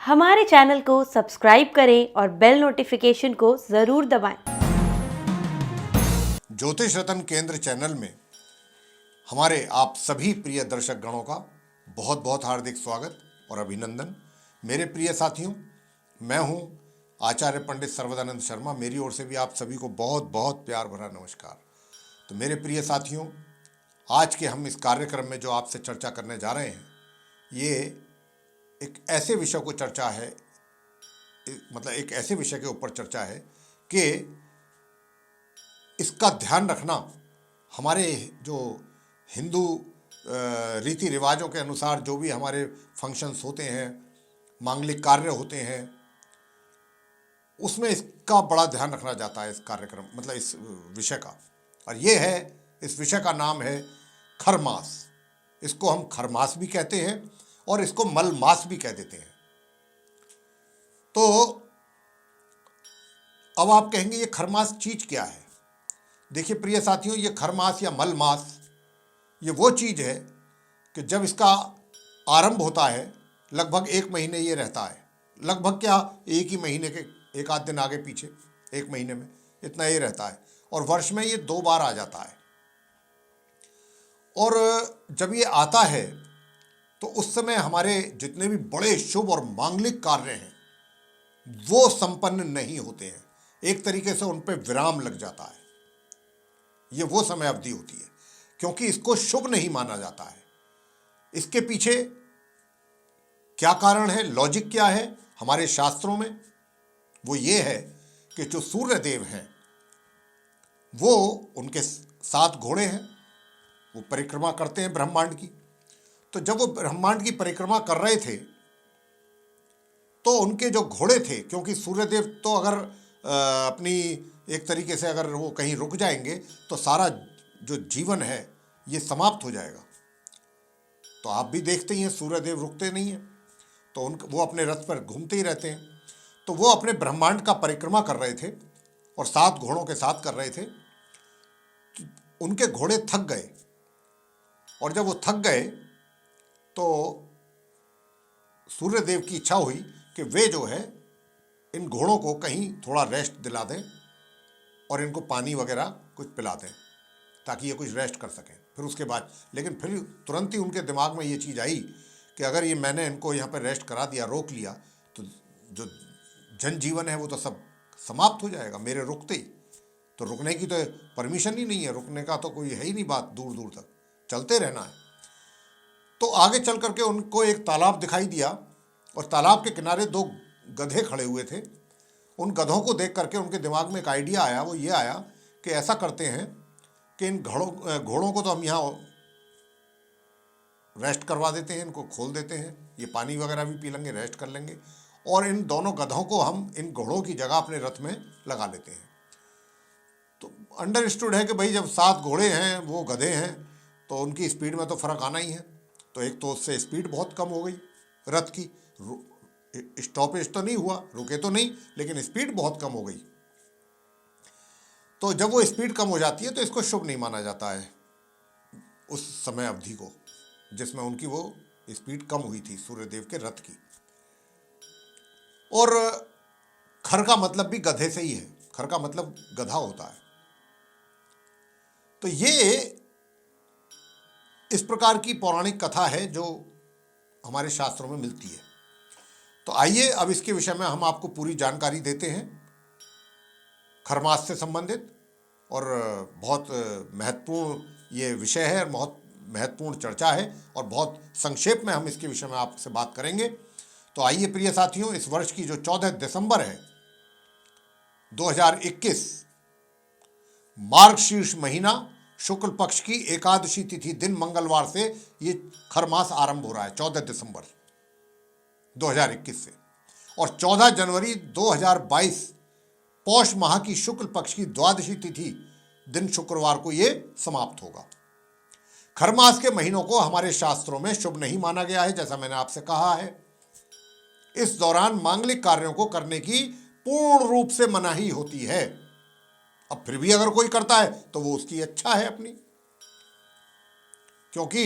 हमारे चैनल को सब्सक्राइब करें और बेल नोटिफिकेशन को ज़रूर दबाएं। ज्योतिष रत्न केंद्र चैनल में हमारे आप सभी प्रिय दर्शक गणों का बहुत बहुत हार्दिक स्वागत और अभिनंदन। मेरे प्रिय साथियों, मैं हूं आचार्य पंडित सर्वदानंद शर्मा। मेरी ओर से भी आप सभी को बहुत बहुत प्यार भरा नमस्कार। तो मेरे प्रिय साथियों, आज के हम इस कार्यक्रम में जो आपसे चर्चा करने जा रहे हैं, ये एक ऐसे विषय को चर्चा है, मतलब एक ऐसे विषय के ऊपर चर्चा है कि इसका ध्यान रखना हमारे जो हिंदू रीति रिवाजों के अनुसार जो भी हमारे फंक्शंस होते हैं, मांगलिक कार्य होते हैं, उसमें इसका बड़ा ध्यान रखना जाता है। इस कार्यक्रम मतलब इस विषय का, और ये है, इस विषय का नाम है खरमास। इसको हम खरमास भी कहते हैं और इसको मलमास भी कह देते हैं। तो अब आप कहेंगे ये खरमास चीज क्या है? देखिए प्रिय साथियों, ये खरमास या मलमास ये वो चीज है कि जब इसका आरंभ होता है, लगभग 1 महीने ये रहता है। लगभग क्या, एक ही महीने के एक आध दिन आगे पीछे, 1 महीने में इतना ये रहता है, और वर्ष में ये 2 बार आ जाता है। और जब ये आता है तो उस समय हमारे जितने भी बड़े शुभ और मांगलिक कार्य हैं वो संपन्न नहीं होते हैं। एक तरीके से उन पर विराम लग जाता है। ये वो समय अवधि होती है, क्योंकि इसको शुभ नहीं माना जाता है। इसके पीछे क्या कारण है, लॉजिक क्या है हमारे शास्त्रों में? वो ये है कि जो सूर्य देव हैं वो, उनके 7 घोड़े हैं, वो परिक्रमा करते हैं ब्रह्मांड की। तो जब वो ब्रह्मांड की परिक्रमा कर रहे थे तो उनके जो घोड़े थे, क्योंकि सूर्यदेव तो अगर अपनी एक तरीके से अगर वो कहीं रुक जाएंगे तो सारा जो जीवन है ये समाप्त हो जाएगा। तो आप भी देखते ही हैं, सूर्यदेव रुकते नहीं हैं, तो वो अपने रथ पर घूमते ही रहते हैं। तो वो अपने ब्रह्मांड का परिक्रमा कर रहे थे और 7 घोड़ों के साथ कर रहे थे। उनके घोड़े थक गए, और जब वो थक गए तो सूर्यदेव की इच्छा हुई कि वे जो है इन घोड़ों को कहीं थोड़ा रेस्ट दिला दें और इनको पानी वगैरह कुछ पिला दें ताकि ये कुछ रेस्ट कर सकें। फिर उसके बाद, लेकिन फिर तुरंत ही उनके दिमाग में ये चीज़ आई कि अगर ये मैंने इनको यहाँ पर रेस्ट करा दिया, रोक लिया, तो जो जनजीवन है वो तो सब समाप्त हो जाएगा मेरे रुकते ही। तो रुकने की तो परमिशन ही नहीं है, रुकने का तो कोई है ही नहीं बात, दूर दूर तक चलते रहना है। तो आगे चल करके उनको एक तालाब दिखाई दिया, और तालाब के किनारे 2 गधे खड़े हुए थे। उन गधों को देख करके उनके दिमाग में एक आइडिया आया। वो ये आया कि ऐसा करते हैं कि इन घोड़ों को तो हम यहाँ रेस्ट करवा देते हैं, इनको खोल देते हैं, ये पानी वगैरह भी पी लेंगे, रेस्ट कर लेंगे, और इन दोनों गधों को हम इन घोड़ों की जगह अपने रथ में लगा लेते हैं। तो अंडरस्टूड है कि भाई जब 7 घोड़े हैं, वो गधे हैं, तो उनकी स्पीड में तो फ़र्क आना ही है। तो एक तो उससे स्पीड बहुत कम हो गई रथ की, स्टॉपेज तो नहीं हुआ, रुके तो नहीं, लेकिन स्पीड बहुत कम हो गई। तो जब वो स्पीड कम हो जाती है तो इसको शुभ नहीं माना जाता है उस समय अवधि को जिसमें उनकी वो स्पीड कम हुई थी सूर्यदेव के रथ की। और खर का मतलब भी गधे से ही है, खर का मतलब गधा होता है। तो ये इस प्रकार की पौराणिक कथा है जो हमारे शास्त्रों में मिलती है। तो आइए अब इसके विषय में हम आपको पूरी जानकारी देते हैं खरमास से संबंधित। और बहुत महत्वपूर्ण ये विषय है, बहुत महत्वपूर्ण चर्चा है, और बहुत संक्षेप में हम इसके विषय में आपसे बात करेंगे। तो आइए प्रिय साथियों, इस वर्ष की जो 14 दिसंबर है 2021, मार्गशीर्ष महीना, शुक्ल पक्ष की एकादशी तिथि दिन मंगलवार से ये खरमास आरंभ हो रहा है, 14 दिसंबर 2021 से। और 14 जनवरी 2022 पौष माह की शुक्ल पक्ष की द्वादशी तिथि दिन शुक्रवार को ये समाप्त होगा। खरमास के महीनों को हमारे शास्त्रों में शुभ नहीं माना गया है, जैसा मैंने आपसे कहा है। इस दौरान मांगलिक कार्यों को करने की पूर्ण रूप से मनाही होती है। अब फिर भी अगर कोई करता है तो वो उसकी इच्छा है अपनी, क्योंकि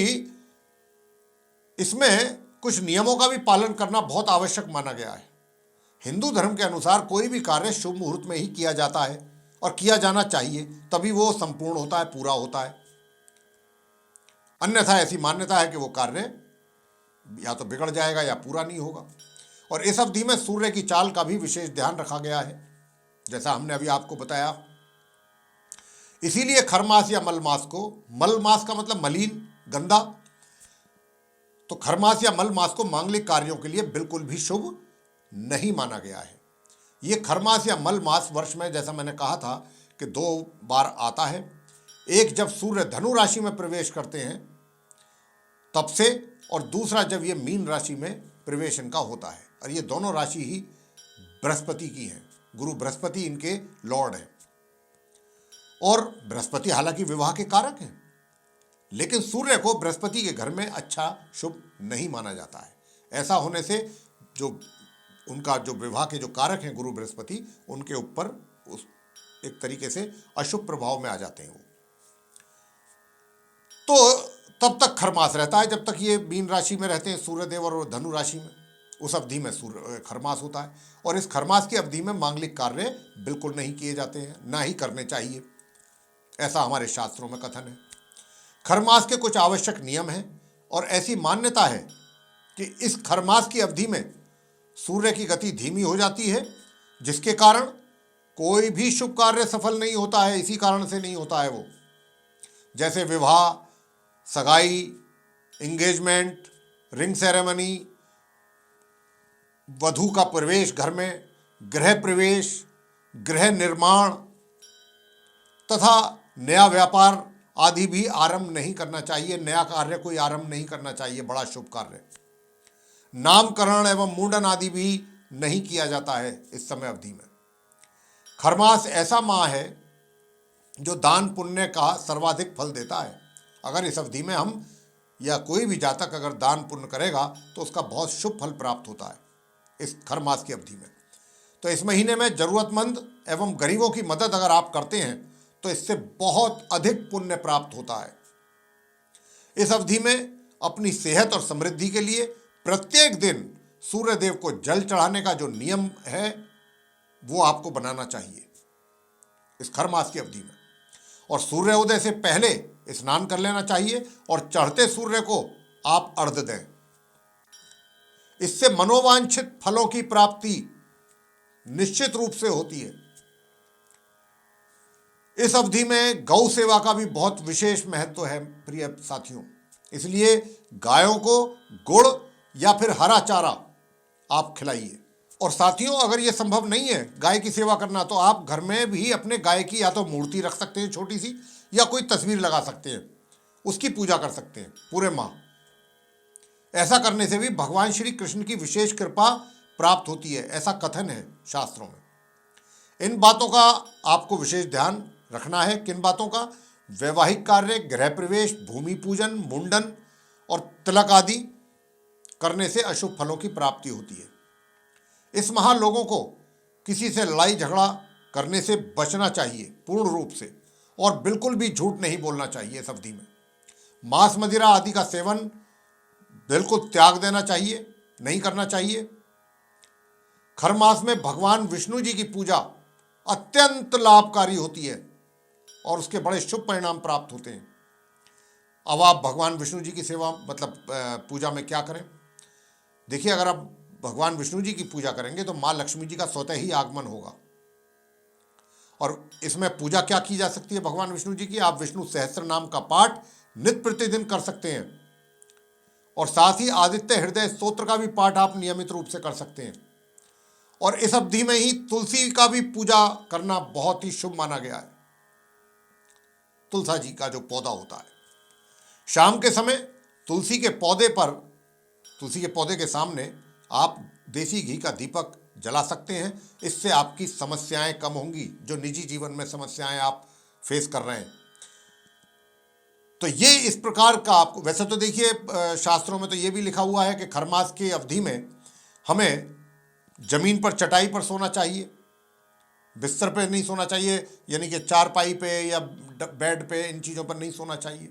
इसमें कुछ नियमों का भी पालन करना बहुत आवश्यक माना गया है। हिंदू धर्म के अनुसार कोई भी कार्य शुभ मुहूर्त में ही किया जाता है और किया जाना चाहिए, तभी वो संपूर्ण होता है, पूरा होता है। अन्यथा ऐसी मान्यता है कि वो कार्य या तो बिगड़ जाएगा या पूरा नहीं होगा। और इस अवधि में सूर्य की चाल का भी विशेष ध्यान रखा गया है, जैसा हमने अभी आपको बताया। इसीलिए खरमास या मल मास को, मल मास का मतलब मलिन, गंदा, तो खरमास या मल मास को मांगलिक कार्यों के लिए बिल्कुल भी शुभ नहीं माना गया है। ये खरमास या मल मास वर्ष में, जैसा मैंने कहा था, कि 2 बार आता है। एक जब सूर्य धनु राशि में प्रवेश करते हैं तब से, और दूसरा जब ये मीन राशि में प्रवेश इनका होता है। और ये दोनों राशि ही बृहस्पति की हैं। गुरु बृहस्पति इनके लॉर्ड हैं, और बृहस्पति हालांकि विवाह के कारक हैं, लेकिन सूर्य को बृहस्पति के घर में अच्छा शुभ नहीं माना जाता है। ऐसा होने से जो उनका जो विवाह के जो कारक हैं गुरु बृहस्पति, उनके ऊपर उस एक तरीके से अशुभ प्रभाव में आ जाते हैं वो। तो तब तक खरमास रहता है जब तक ये मीन राशि में रहते हैं सूर्यदेव, और धनु राशि में, उस अवधि में सूर्य खरमास होता है। और इस खरमास की अवधि में मांगलिक कार्य बिल्कुल नहीं किए जाते हैं, ना ही करने चाहिए, ऐसा हमारे शास्त्रों में कथन है। खरमास के कुछ आवश्यक नियम हैं, और ऐसी मान्यता है कि इस खरमास की अवधि में सूर्य की गति धीमी हो जाती है, जिसके कारण कोई भी शुभ कार्य सफल नहीं होता है। इसी कारण से नहीं होता है वो, जैसे विवाह, सगाई, एंगेजमेंट, रिंग सेरेमनी, वधू का प्रवेश घर में, गृह प्रवेश, गृह निर्माण तथा नया व्यापार आदि भी आरंभ नहीं करना चाहिए। नया कार्य कोई आरंभ नहीं करना चाहिए, बड़ा शुभ कार्य। नामकरण एवं मुंडन आदि भी नहीं किया जाता है इस समय अवधि में। खरमास ऐसा माह है जो दान पुण्य का सर्वाधिक फल देता है। अगर इस अवधि में हम या कोई भी जातक अगर दान पुण्य करेगा तो उसका बहुत शुभ फल प्राप्त होता है इस खरमास की अवधि में। तो इस महीने में जरूरतमंद एवं गरीबों की मदद अगर आप करते हैं तो इससे बहुत अधिक पुण्य प्राप्त होता है। इस अवधि में अपनी सेहत और समृद्धि के लिए प्रत्येक दिन सूर्य देव को जल चढ़ाने का जो नियम है वो आपको बनाना चाहिए इस खरमास की अवधि में। और सूर्योदय से पहले स्नान कर लेना चाहिए और चढ़ते सूर्य को आप अर्घ्य दें। इससे मनोवांछित फलों की प्राप्ति निश्चित रूप से होती है। इस अवधि में गौ सेवा का भी बहुत विशेष महत्व है प्रिय साथियों। इसलिए गायों को गुड़ या फिर हरा चारा आप खिलाइए। और साथियों, अगर ये संभव नहीं है गाय की सेवा करना तो आप घर में भी अपने गाय की या तो मूर्ति रख सकते हैं छोटी सी, या कोई तस्वीर लगा सकते हैं, उसकी पूजा कर सकते हैं पूरे माह। ऐसा करने से भी भगवान श्री कृष्ण की विशेष कृपा प्राप्त होती है, ऐसा कथन है शास्त्रों में। इन बातों का आपको विशेष ध्यान रखना है। किन बातों का? वैवाहिक कार्य, गृह प्रवेश, भूमि पूजन, मुंडन और तिलक आदि करने से अशुभ फलों की प्राप्ति होती है। इस माह लोगों को किसी से लड़ाई झगड़ा करने से बचना चाहिए पूर्ण रूप से, और बिल्कुल भी झूठ नहीं बोलना चाहिए इस अवधि में। मांस मदिरा आदि का सेवन बिल्कुल त्याग देना चाहिए, नहीं करना चाहिए। खरमास में भगवान विष्णु जी की पूजा अत्यंत लाभकारी होती है और उसके बड़े शुभ परिणाम प्राप्त होते हैं। अब आप भगवान विष्णु जी की सेवा मतलब पूजा में क्या करें? देखिए, अगर आप भगवान विष्णु जी की पूजा करेंगे तो माँ लक्ष्मी जी का स्वतः ही आगमन होगा। और इसमें पूजा क्या की जा सकती है भगवान विष्णु जी की? आप विष्णु सहस्त्र नाम का पाठ नित्य प्रतिदिन कर सकते हैं, और साथ ही आदित्य हृदय स्तोत्र का भी पाठ आप नियमित रूप से कर सकते हैं। और इस अवधि में ही तुलसी का भी पूजा करना बहुत ही शुभ माना गया है। तुलसा जी का जो पौधा होता है, शाम के समय तुलसी के पौधे के सामने आप देसी घी का दीपक जला सकते हैं। इससे आपकी समस्याएं कम होंगी, जो निजी जीवन में समस्याएं आप फेस कर रहे हैं। तो ये इस प्रकार का आपको, वैसे तो देखिए शास्त्रों में तो ये भी लिखा हुआ है कि खरमास की अवधि में हमें जमीन पर, चटाई पर सोना चाहिए, बिस्तर पे नहीं सोना चाहिए, यानी कि चारपाई पे या बेड पे, इन चीज़ों पर नहीं सोना चाहिए।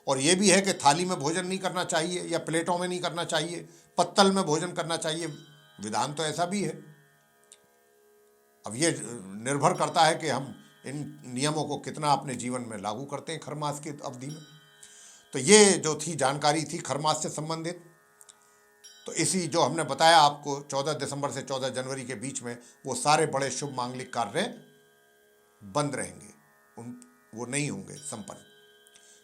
और ये भी है कि थाली में भोजन नहीं करना चाहिए या प्लेटों में नहीं करना चाहिए, पत्तल में भोजन करना चाहिए, विधान तो ऐसा भी है। अब ये निर्भर करता है कि हम इन नियमों को कितना अपने जीवन में लागू करते हैं खरमास की अवधि में। तो ये जो थी जानकारी थी खरमास से संबंधित। तो इसी जो हमने बताया आपको 14 दिसंबर से 14 जनवरी के बीच में वो सारे बड़े शुभ मांगलिक कार्य बंद रहेंगे, वो नहीं होंगे संपन्न।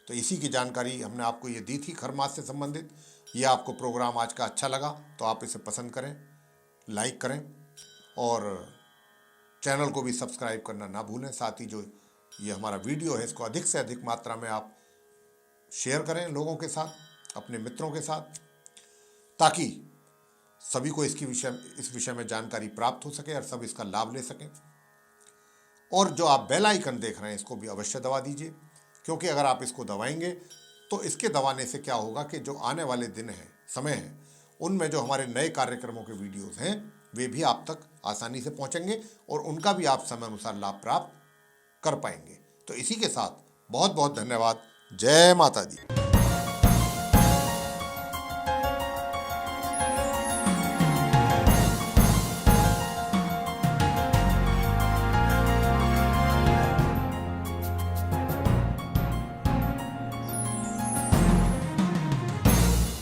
तो इसी की जानकारी हमने आपको ये दी थी खरमास से संबंधित। ये आपको प्रोग्राम आज का अच्छा लगा तो आप इसे पसंद करें, लाइक करें और चैनल को भी सब्सक्राइब करना ना भूलें। साथ ही जो ये हमारा वीडियो है इसको अधिक से अधिक मात्रा में आप शेयर करें लोगों के साथ, अपने मित्रों के साथ, ताकि सभी को इस विषय में जानकारी प्राप्त हो सके और सब इसका लाभ ले सकें। और जो आप बेल आइकन देख रहे हैं इसको भी अवश्य दबा दीजिए, क्योंकि अगर आप इसको दबाएंगे तो इसके दबाने से क्या होगा कि जो आने वाले दिन हैं, समय है, उनमें जो हमारे नए कार्यक्रमों के वीडियोस हैं वे भी आप तक आसानी से पहुंचेंगे और उनका भी आप समय अनुसार लाभ प्राप्त कर पाएंगे। तो इसी के साथ बहुत बहुत धन्यवाद। जय माता दी।